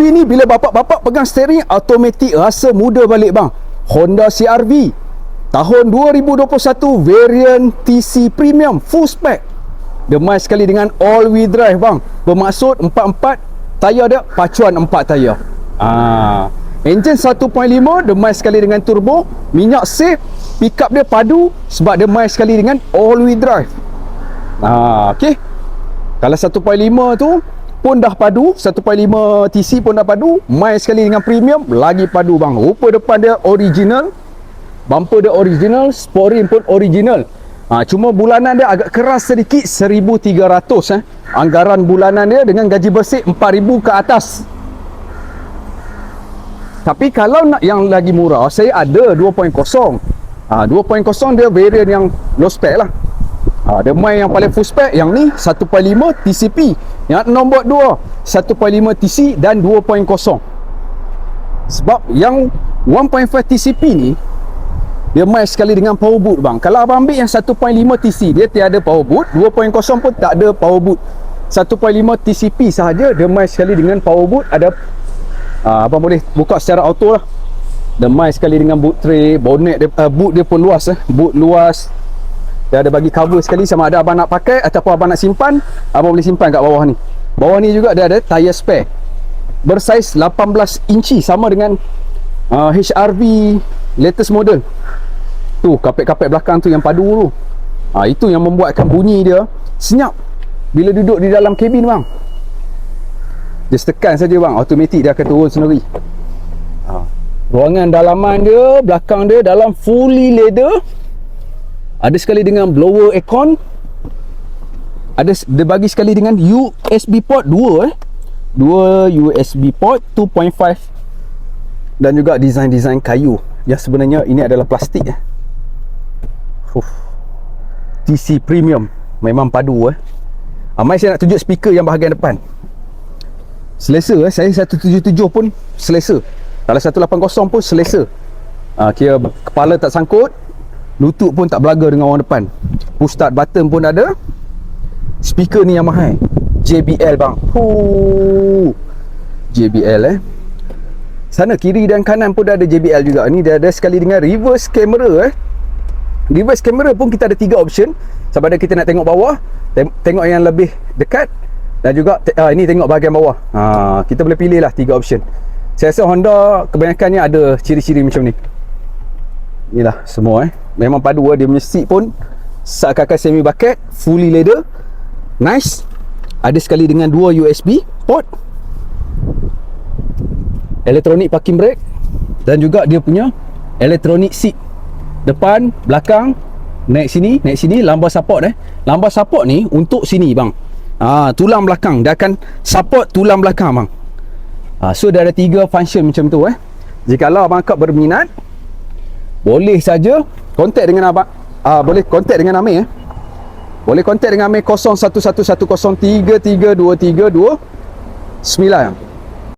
SUV ni bila bapak-bapak pegang steering automatik, rasa muda balik bang. Honda CR-V tahun 2021, variant TC Premium full spec. Demai sekali dengan all wheel drive bang. Bermaksud 4-4 tayar dia, pacuan 4 tayar. Enjin 1.5, demai sekali dengan turbo, minyak save, pickup dia padu sebab demai sekali dengan all wheel drive. Okey. Kalau 1.5 tu pun dah padu, 1.5 TC pun dah padu, mai sekali dengan premium lagi padu bang. Rupa depan dia original, bumper dia original, spoiling pun original. Cuma bulanan dia agak keras sedikit, 1,300 anggaran bulanan dia dengan gaji bersih 4,000 ke atas. Tapi kalau nak yang lagi murah, saya ada 2.0. 2.0 dia variant yang low spec lah. Dia main yang paling full spec. Yang ni 1.5 TCP, yang nombor 2 1.5 TC dan 2.0. Sebab yang 1.5 TCP ni dia main sekali dengan power boot bang. Kalau abang ambil yang 1.5 TC, dia tiada power boot. 2.0 pun tak ada power boot. 1.5 TCP sahaja dia main sekali dengan power boot. Ada abang boleh buka secara auto lah. Dia main sekali dengan boot tray, bonnet dia, boot dia pun luas boot luas. Dia ada bagi cover sekali, sama ada abang nak pakai ataupun abang nak simpan, abang boleh simpan kat bawah ni. Bawah ni juga dia ada tayar spare bersaiz 18 inci, sama dengan HRV latest model. Tu kapet-kapet belakang tu yang padu tu. Itu yang membuatkan bunyi dia senyap bila duduk di dalam kabin bang. Just tekan saja bang, automatik dia akan turun sendiri. Ruangan dalaman dia, belakang dia dalam fully leather. Ada sekali dengan blower aircon. Dia bagi sekali dengan USB port 2 USB port 2.5. Dan juga design kayu. Yang sebenarnya ini adalah plastik TC Premium. Memang padu Mai saya nak tunjuk speaker yang bahagian depan. Selesa saya 177 pun selesa. Kalau 180 pun selesa. Kira kepala tak sangkut, lutut pun tak belaga dengan orang depan. Push start button pun ada. Speaker ni yang mahal, JBL bang. JBL Sana kiri dan kanan pun dah ada JBL juga. Ni dia ada sekali dengan reverse camera Reverse camera pun kita ada 3 option. Sama ada kita nak tengok bawah, tengok yang lebih dekat, dan juga ini tengok bahagian bawah. Kita boleh pilih lah 3 option. Saya rasa Honda kebanyakannya ada ciri-ciri macam ni. Inilah semua memang padu dia punya seat pun seakan-akan semi bucket, fully leather, nice. Ada sekali dengan 2 USB port, electronic parking brake, dan juga dia punya electronic seat depan, belakang, naik sini, lumbar support lumbar support ni untuk sini bang. Tulang belakang, dia akan support tulang belakang bang. So dia ada 3 function macam tu Jikalau abang akak berminat, boleh saja kontak dengan abang. Boleh kontak dengan Amir Boleh kontak dengan Amir 0111033239.